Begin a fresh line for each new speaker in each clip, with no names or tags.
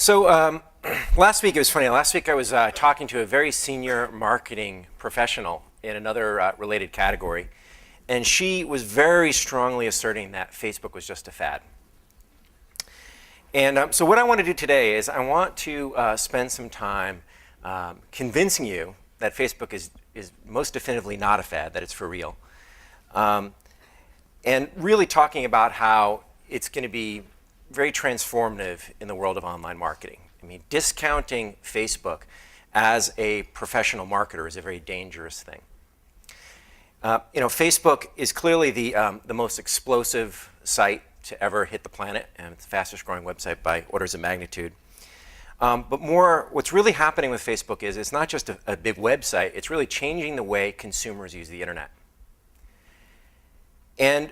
Last week, it was funny. Last week I was talking to a very senior marketing professional in another related category, and she was very strongly asserting that Facebook was just a fad. And so what I want to do today is I want to spend some time convincing you that Facebook is most definitively not a fad, that it's for real. And really talking about how it's going to be very transformative in the world of online marketing. I mean, discounting Facebook as a professional marketer is a very dangerous thing. Facebook is clearly the most explosive site to ever hit the planet, and it's the fastest growing website by orders of magnitude. But what's really happening with Facebook is it's not just a big website, it's really changing the way consumers use the internet. And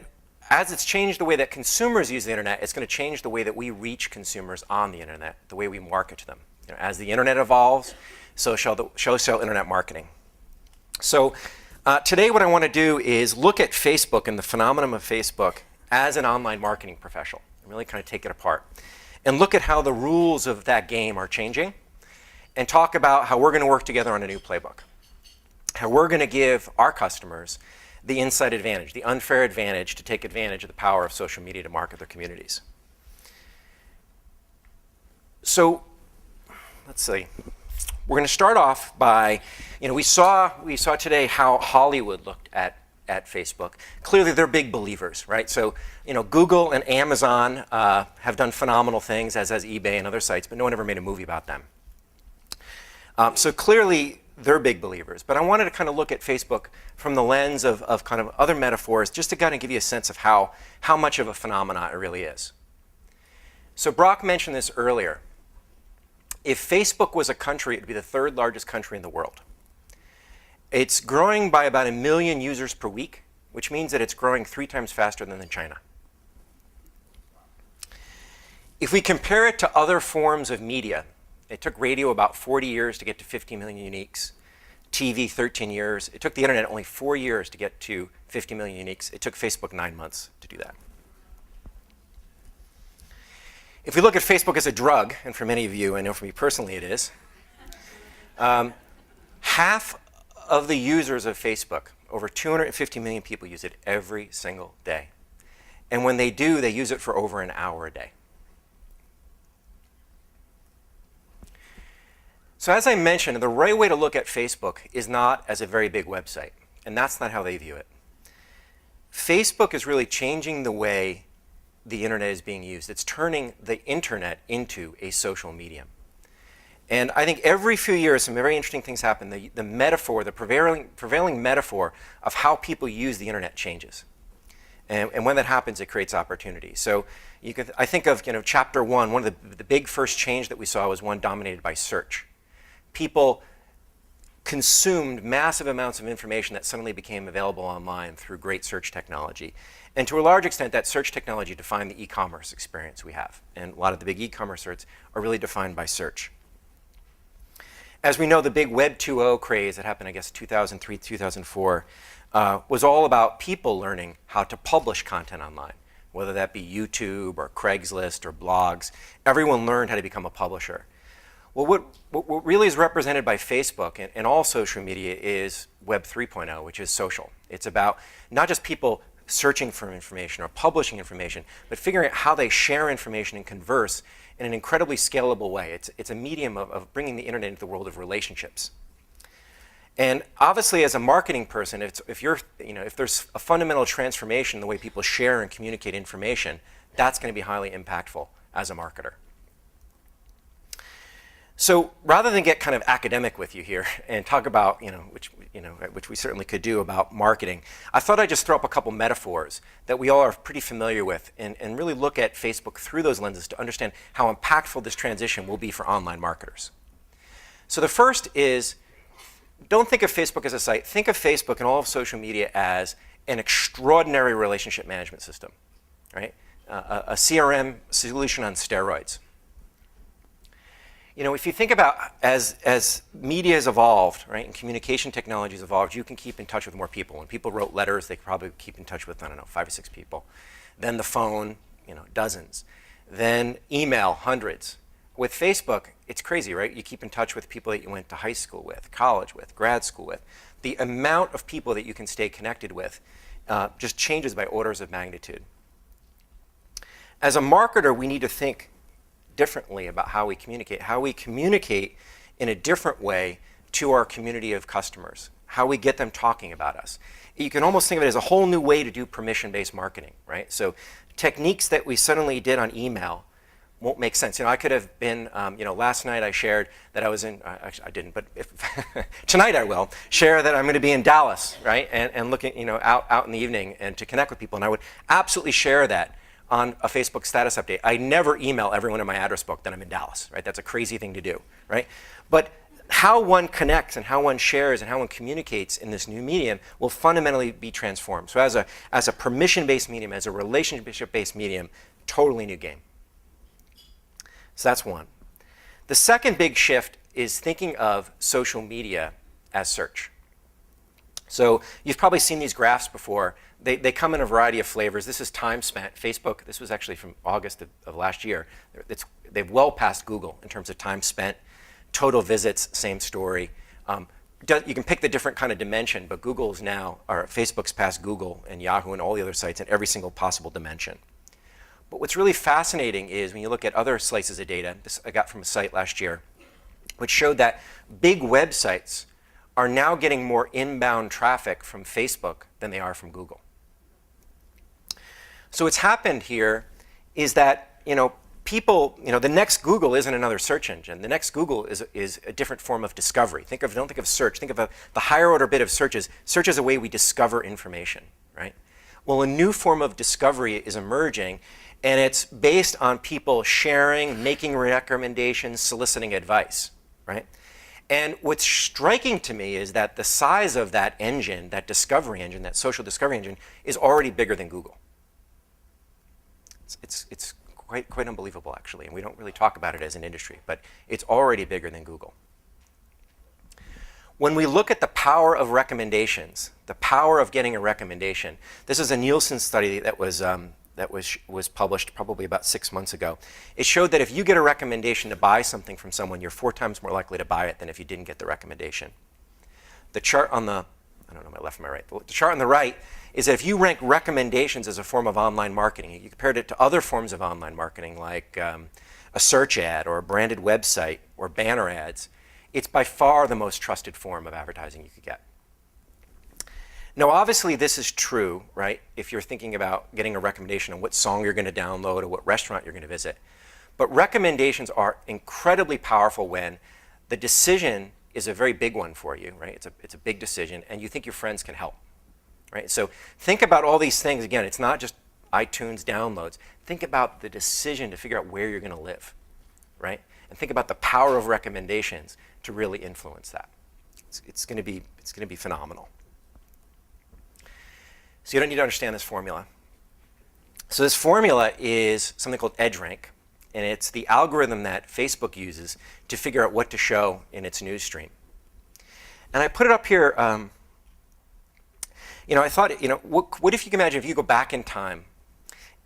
as it's changed the way that consumers use the internet, it's going to change the way that we reach consumers on the internet, the way we market to them. As the internet evolves, so shall internet marketing. So today what I want to do is look at Facebook and the phenomenon of Facebook as an online marketing professional, and really kind of take it apart. And look at how the rules of that game are changing, and talk about how we're going to work together on a new playbook. How we're going to give our customers the inside advantage, the unfair advantage to take advantage of the power of social media to market their communities. So let's see. We're going to start off by, we saw today how Hollywood looked at Facebook. Clearly, they're big believers, right? So, Google and Amazon have done phenomenal things, as has eBay and other sites, but no one ever made a movie about them. So clearly, they're big believers. But I wanted to kind of look at Facebook from the lens of kind of other metaphors, just to kind of give you a sense of how much of a phenomenon it really is. So Brock mentioned this earlier. If Facebook was a country, it would be the third largest country in the world. It's growing by about 1 million users per week, which means that it's growing 3 times faster than in China. If we compare it to other forms of media, it took radio about 40 years to get to 50 million uniques, TV 13 years. It took the internet only 4 years to get to 50 million uniques. It took Facebook 9 months to do that. If we look at Facebook as a drug, and for many of you, I know for me personally it is, half of the users of Facebook, over 250 million people, use it every single day. And when they do, they use it for over an hour a day. So as I mentioned, the right way to look at Facebook is not as a very big website, and that's not how they view it. Facebook is really changing the way the internet is being used. It's turning the internet into a social medium. And I think every few years, some very interesting things happen. The metaphor, the prevailing metaphor of how people use the internet changes. And when that happens, it creates opportunity. So I think of chapter 1, one of the big first change that we saw was one dominated by search. People consumed massive amounts of information that suddenly became available online through great search technology. And to a large extent, that search technology defined the e-commerce experience we have. And a lot of the big e-commerce sites are really defined by search. As we know, the big Web 2.0 craze that happened, I guess, 2003, 2004, was all about people learning how to publish content online, whether that be YouTube or Craigslist or blogs. Everyone learned how to become a publisher. Well, what really is represented by Facebook and all social media is Web 3.0, which is social. It's about not just people searching for information or publishing information, but figuring out how they share information and converse in an incredibly scalable way. It's a medium of bringing the internet into the world of relationships. And obviously, as a marketing person, if there's a fundamental transformation in the way people share and communicate information, that's going to be highly impactful as a marketer. So rather than get kind of academic with you here and talk about, which we certainly could do about marketing, I thought I'd just throw up a couple metaphors that we all are pretty familiar with and really look at Facebook through those lenses to understand how impactful this transition will be for online marketers. So the first is, don't think of Facebook as a site. Think of Facebook and all of social media as an extraordinary relationship management system, right? A CRM solution on steroids. If you think about as media has evolved, right, and communication technology has evolved, you can keep in touch with more people. When people wrote letters, they could probably keep in touch with, 5 or 6 people. Then the phone, dozens. Then email, hundreds. with Facebook, it's crazy, right? You keep in touch with people that you went to high school with, college with, grad school with. The amount of people that you can stay connected with just changes by orders of magnitude. As a marketer, we need to think differently about how we communicate in a different way to our community of customers, how we get them talking about us. You can almost think of it as a whole new way to do permission-based marketing, right? So techniques that we suddenly did on email won't make sense. I could have been, last night I shared that I was in, actually I didn't, but tonight I will, share that I'm going to be in Dallas, right? And looking, out in the evening and to connect with people. And I would absolutely share that on a Facebook status update. I never email everyone in my address book that I'm in Dallas, right? That's a crazy thing to do, right? But how one connects and how one shares and how one communicates in this new medium will fundamentally be transformed. So as a permission-based medium, as a relationship-based medium, totally new game. So that's one. The second big shift is thinking of social media as search. So you've probably seen these graphs before. They come in a variety of flavors. This is time spent. Facebook, this was actually from August of last year. They've well passed Google in terms of time spent. Total visits, same story. You can pick the different kind of dimension, but Facebook's passed Google and Yahoo and all the other sites in every single possible dimension. But what's really fascinating is when you look at other slices of data, this I got from a site last year, which showed that big websites are now getting more inbound traffic from Facebook than they are from Google. So what's happened here is that, people, the next Google isn't another search engine. The next Google is a different form of discovery. Don't think of search. Think of the higher order bit of searches. Search is a way we discover information, right? Well, a new form of discovery is emerging, and it's based on people sharing, making recommendations, soliciting advice, right? And what's striking to me is that the size of that engine, that discovery engine, that social discovery engine, is already bigger than Google. It's quite unbelievable, actually, and we don't really talk about it as an industry, but it's already bigger than Google. When we look at the power of recommendations, the power of getting a recommendation, this is a Nielsen study that was published probably about 6 months ago. It showed that if you get a recommendation to buy something from someone, you're 4 times more likely to buy it than if you didn't get the recommendation. The chart on the, I don't know my left and my right, the chart on the right is that if you rank recommendations as a form of online marketing, you compared it to other forms of online marketing like a search ad or a branded website or banner ads, it's by far the most trusted form of advertising you could get. Now, obviously, this is true, right, if you're thinking about getting a recommendation on what song you're going to download or what restaurant you're going to visit. But recommendations are incredibly powerful when the decision is a very big one for you, right? It's a big decision, and you think your friends can help, right? So think about all these things. Again, it's not just iTunes downloads. Think about the decision to figure out where you're going to live, right? And think about the power of recommendations to really influence that. It's going to be phenomenal. So you don't need to understand this formula. So this formula is something called EdgeRank, and it's the algorithm that Facebook uses to figure out what to show in its news stream. And I put it up here. I thought, what if you can imagine if you go back in time,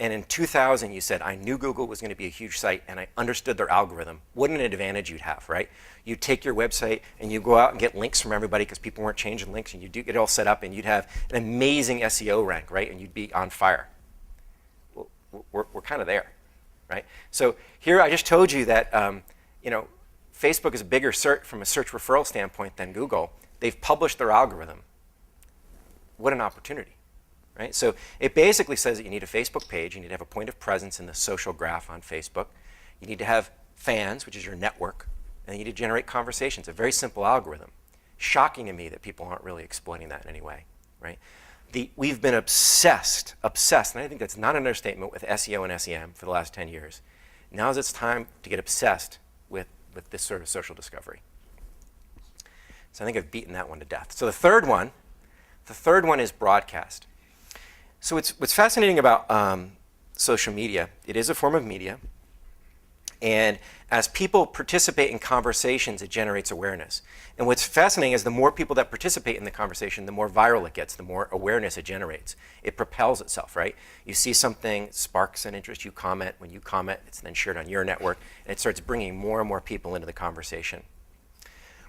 and in 2000 you said, I knew Google was going to be a huge site, and I understood their algorithm. What an advantage you'd have, right? You'd take your website and you go out and get links from everybody because people weren't changing links, and you do get it all set up, and you'd have an amazing SEO rank, right? And you'd be on fire. Well, we're kind of there, right? So here I just told you that Facebook is a bigger search from a search referral standpoint than Google. They've published their algorithm. What an opportunity, right? So it basically says that you need a Facebook page, you need to have a point of presence in the social graph on Facebook, you need to have fans, which is your network, and you need to generate conversations. A very simple algorithm. Shocking to me that people aren't really exploiting that in any way, right? We've been obsessed, and I think that's not an understatement, with SEO and SEM for the last 10 years. Now is its time to get obsessed with this sort of social discovery. So I think I've beaten that one to death. So the third one is broadcast. So what's fascinating about social media, it is a form of media. And as people participate in conversations, it generates awareness. And what's fascinating is the more people that participate in the conversation, the more viral it gets, the more awareness it generates. It propels itself, right? You see something, sparks an interest, you comment. When you comment, it's then shared on your network, and it starts bringing more and more people into the conversation.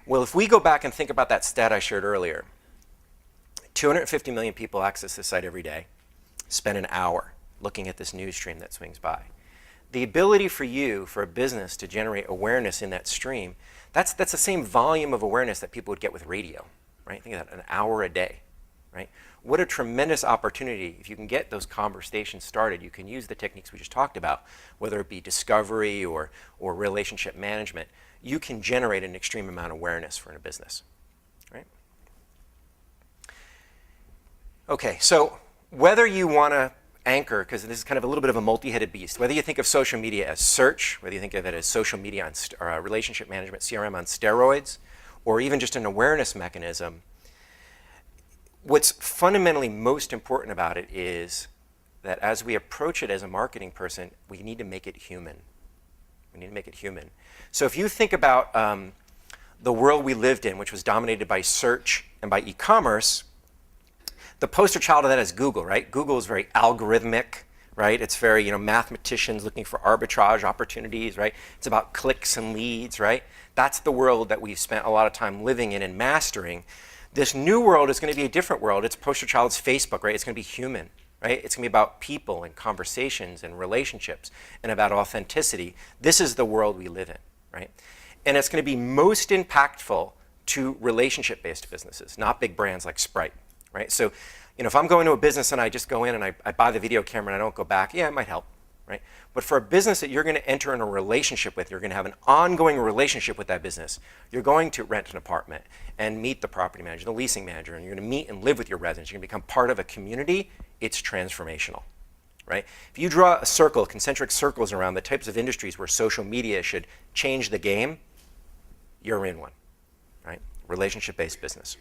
Well, if we go back and think about that stat I shared earlier, 250 million people access this site every day, spend an hour looking at this news stream that swings by. The ability for you, for a business, to generate awareness in that stream, that's the same volume of awareness that people would get with radio, right? Think of that, an hour a day, right? What a tremendous opportunity. If you can get those conversations started, you can use the techniques we just talked about, whether it be discovery or relationship management. You can generate an extreme amount of awareness for a business, right? Okay, so whether you want to anchor, because this is kind of a little bit of a multi-headed beast, whether you think of social media as search, whether you think of it as social media or relationship management, CRM on steroids, or even just an awareness mechanism, what's fundamentally most important about it is that as we approach it as a marketing person, we need to make it human. We need to make it human. So if you think about the world we lived in, which was dominated by search and by e-commerce, the poster child of that is Google, right? Google is very algorithmic, right? It's very, mathematicians looking for arbitrage opportunities, right? It's about clicks and leads, right? That's the world that we've spent a lot of time living in and mastering. This new world is going to be a different world. Its poster child's Facebook, right? It's going to be human, right? It's going to be about people and conversations and relationships and about authenticity. This is the world we live in, right? And it's going to be most impactful to relationship-based businesses, not big brands like Sprite. Right? So, if I'm going to a business and I just go in and I buy the video camera and I don't go back, yeah, it might help, right? But for a business that you're going to enter in a relationship with, you're going to have an ongoing relationship with that business. You're going to rent an apartment and meet the property manager, the leasing manager, and you're going to meet and live with your residents. You're going to become part of a community. It's transformational, right? If you draw a circle, concentric circles around the types of industries where social media should change the game, you're in one, right? Relationship-based business.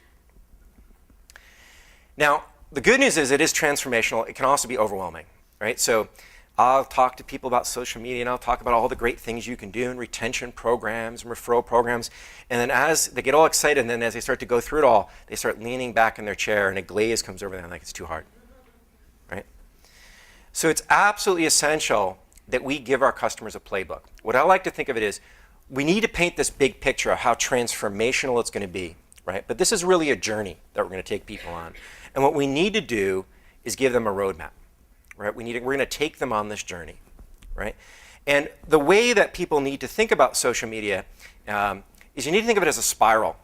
Now, the good news is it is transformational. It can also be overwhelming, right? So I'll talk to people about social media and I'll talk about all the great things you can do in retention programs and referral programs. And then as they get all excited and then as they start to go through it all, they start leaning back in their chair and a glaze comes over them like it's too hard, right? So it's absolutely essential that we give our customers a playbook. What I like to think of it is we need to paint this big picture of how transformational it's going to be, right? But this is really a journey that we're going to take people on. And what we need to do is give them a roadmap, right? We're going to take them on this journey, right? And the way that people need to think about social media is you need to think of it as a spiral.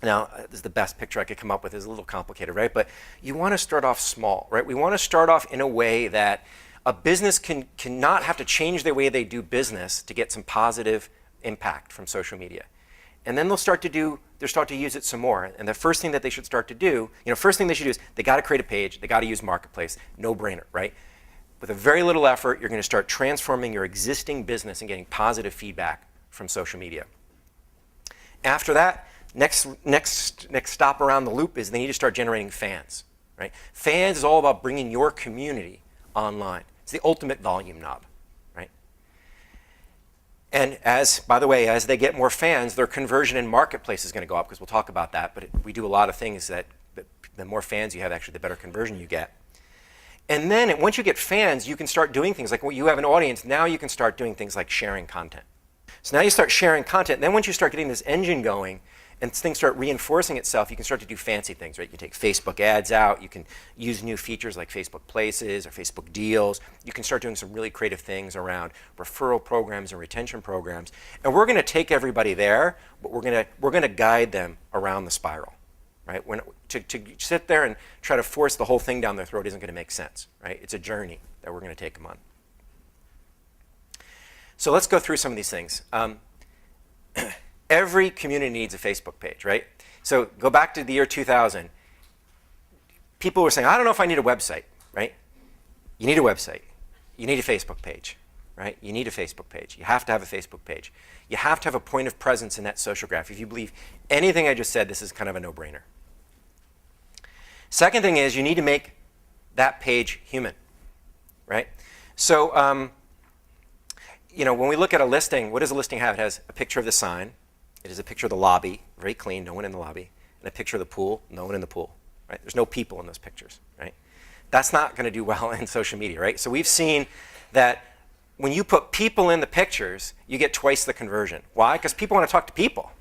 Now, this is the best picture I could come up with. It's a little complicated, right? But you want to start off small, right? We want to start off in a way that a business cannot have to change their way they do business to get some positive impact from social media. And then they'll start to use it some more. And the first thing that they should start to do, first thing they should do is they got to create a page, they got to use Marketplace, no brainer, right? With a very little effort, you're going to start transforming your existing business and getting positive feedback from social media. After that, next stop around the loop is they need to start generating fans, right? Fans is all about bringing your community online. It's the ultimate volume knob. And by the way, as they get more fans, their conversion in Marketplace is going to go up because we'll talk about that. But we do a lot of things that the more fans you have, actually, the better conversion you get. And then once you get fans, you can start doing things like when you have an audience, now you can start doing things like sharing content. So now you start sharing content. And then once you start getting this engine going and things start reinforcing itself, you can start to do fancy things, right? You can take Facebook ads out. You can use new features like Facebook Places or Facebook Deals. You can start doing some really creative things around referral programs and retention programs. And we're going to take everybody there, but we're going to guide them around the spiral, right? To sit there and try to force the whole thing down their throat isn't going to make sense, right? It's a journey that we're going to take them on. So let's go through some of these things. Every community needs a Facebook page, right? So go back to the year 2000. People were saying, I don't know if I need a website, right? You need a website. You need a Facebook page, right? You need a Facebook page. You have to have a Facebook page. You have to have a point of presence in that social graph. If you believe anything I just said, this is kind of a no-brainer. Second thing is you need to make that page human, right? So when we look at a listing, what does a listing have? It has a picture of the sign. It is a picture of the lobby, very clean, no one in the lobby, and a picture of the pool, no one in the pool, right? There's no people in those pictures, right? That's not going to do well in social media, right? So we've seen that when you put people in the pictures, you get twice the conversion. Why? Because people want to talk to people.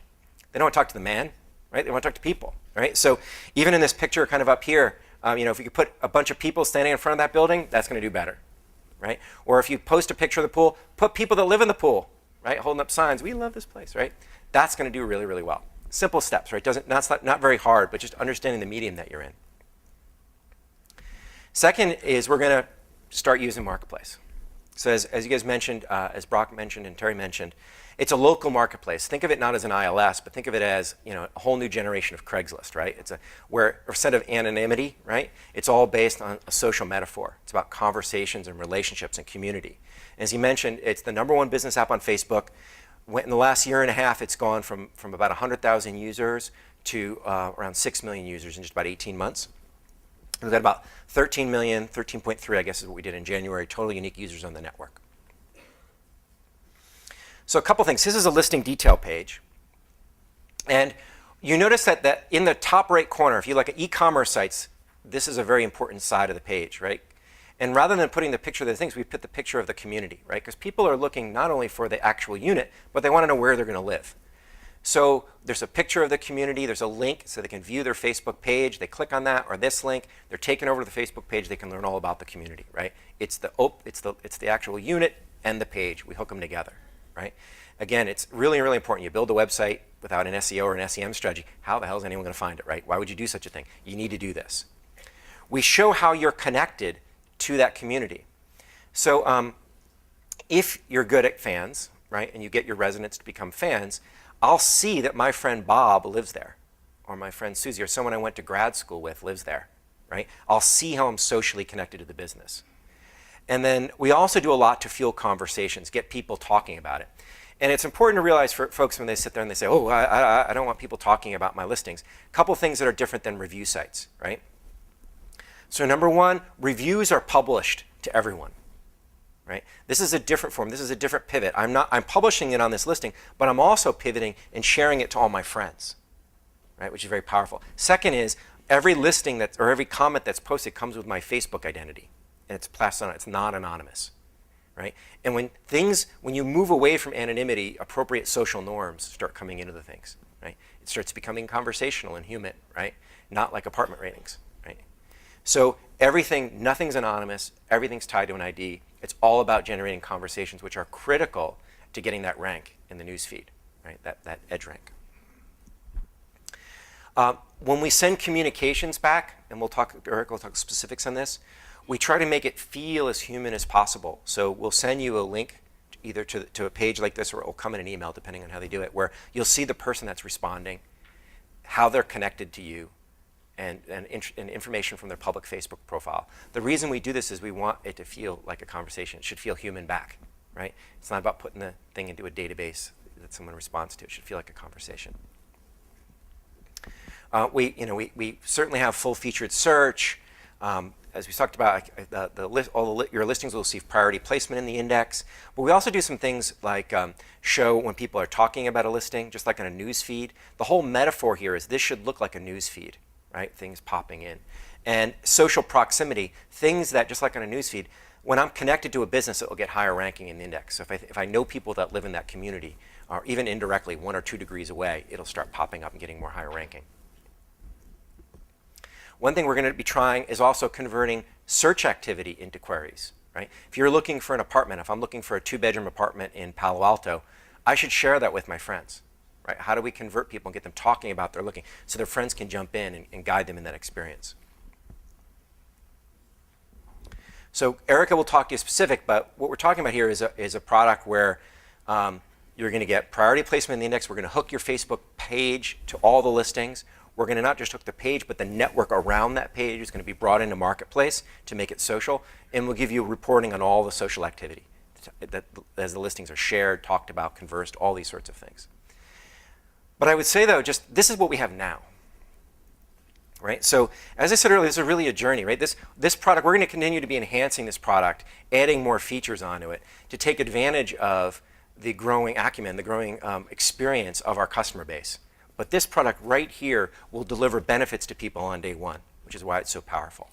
They don't want to talk to the man, right? They want to talk to people, right? So even in this picture kind of up here, if you could put a bunch of people standing in front of that building, that's going to do better, right? Or if you post a picture of the pool, put people that live in the pool, right? Holding up signs, we love this place, right? That's going to do really, really well. Simple steps, right? That's not very hard, but just understanding the medium that you're in. Second is we're going to start using Marketplace. So as you guys mentioned, as Brock mentioned and Terry mentioned, it's a local marketplace. Think of it not as an ILS, but think of it as a whole new generation of Craigslist, right? It's instead of anonymity, right? It's all based on a social metaphor. It's about conversations and relationships and community. And as he mentioned, it's the #1 business app on Facebook. In the last year and a half, it's gone from about 100,000 users to around 6 million users in just about 18 months. We've got about 13 million, 13.3, I guess is what we did in January, total unique users on the network. So a couple things. This is a listing detail page. And you notice that in the top right corner, if you look at e-commerce sites, this is a very important side of the page, right? And rather than putting the picture of the things, we put the picture of the community, right? Because people are looking not only for the actual unit, but they want to know where they're going to live. So there's a picture of the community, there's a link so they can view their Facebook page, they click on that or this link, they're taken over to the Facebook page, they can learn all about the community, right? It's the actual unit and the page, we hook them together, right? Again, it's really, really important. You build a website without an SEO or an SEM strategy, how the hell is anyone going to find it, right? Why would you do such a thing? You need to do this. We show how you're connected to that community. So if you're good at fans, right, and you get your residents to become fans, I'll see that my friend Bob lives there, or my friend Susie, or someone I went to grad school with lives there, right? I'll see how I'm socially connected to the business. And then we also do a lot to fuel conversations, get people talking about it. And it's important to realize for folks when they sit there and they say, oh, I don't want people talking about my listings. A couple things that are different than review sites, right? So #1, reviews are published to everyone. Right? This is a different form. This is a different pivot. I'm publishing it on this listing, but I'm also pivoting and sharing it to all my friends, right? Which is very powerful. Second is every listing or every comment that's posted comes with my Facebook identity, and it's passed on. It's not anonymous, right? And when you move away from anonymity, appropriate social norms start coming into the things, right? It starts becoming conversational and human, right? Not like apartment ratings, right? So nothing's anonymous. Everything's tied to an ID. It's all about generating conversations, which are critical to getting that rank in the newsfeed, right? That edge rank. When we send communications back, and Eric will talk specifics on this, we try to make it feel as human as possible. So we'll send you a link either to a page like this, or it will come in an email, depending on how they do it, where you'll see the person that's responding, how they're connected to you, and information from their public Facebook profile. The reason we do this is we want it to feel like a conversation. It should feel human back, right? It's not about putting the thing into a database that someone responds to. It should feel like a conversation. We certainly have full-featured search. As we talked about, your listings will receive priority placement in the index. But we also do some things like show when people are talking about a listing, just like on a news feed. The whole metaphor here is this should look like a news feed, right? Things popping in. And social proximity, things that, just like on a newsfeed, when I'm connected to a business, it will get higher ranking in the index. So if I know people that live in that community, or even indirectly 1 or 2 degrees away, it'll start popping up and getting more higher ranking. One thing we're going to be trying is also converting search activity into queries, right? If you're looking for an apartment, if I'm looking for a 2-bedroom apartment in Palo Alto, I should share that with my friends. Right? How do we convert people and get them talking about their looking so their friends can jump in and guide them in that experience? So Erica will talk to you specific, but what we're talking about here is a product where you're going to get priority placement in the index. We're going to hook your Facebook page to all the listings. We're going to not just hook the page, but the network around that page is going to be brought into Marketplace to make it social, and we'll give you reporting on all the social activity as the listings are shared, talked about, conversed, all these sorts of things. But I would say, though, just this is what we have now. right? So as I said earlier, this is really a journey, right? This product, we're going to continue to be enhancing this product, adding more features onto it to take advantage of the growing acumen, the growing experience of our customer base. But this product right here will deliver benefits to people on day one, which is why it's so powerful.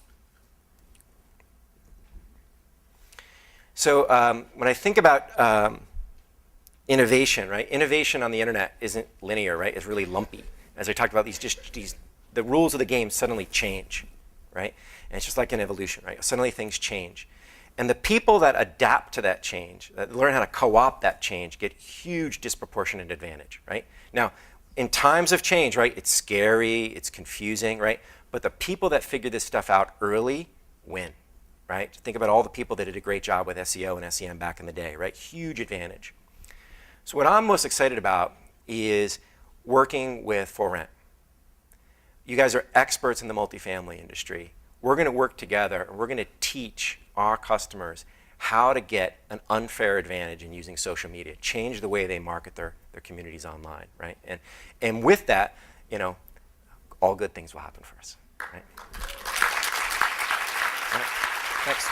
So when I think about innovation, right? Innovation on the internet isn't linear, right? It's really lumpy. As I talked about, the rules of the game suddenly change, right? And it's just like an evolution, right? Suddenly things change. And the people that adapt to that change, that learn how to co-opt that change, get huge disproportionate advantage, right? Now, in times of change, right, it's scary, it's confusing, right? But the people that figure this stuff out early win, right? Think about all the people that did a great job with SEO and SEM back in the day, right? Huge advantage. So what I'm most excited about is working with ForRent. You guys are experts in the multifamily industry. We're going to work together, and we're going to teach our customers how to get an unfair advantage in using social media, change the way they market their communities online, right? And with that, you know, all good things will happen for us, right? All right. Thanks.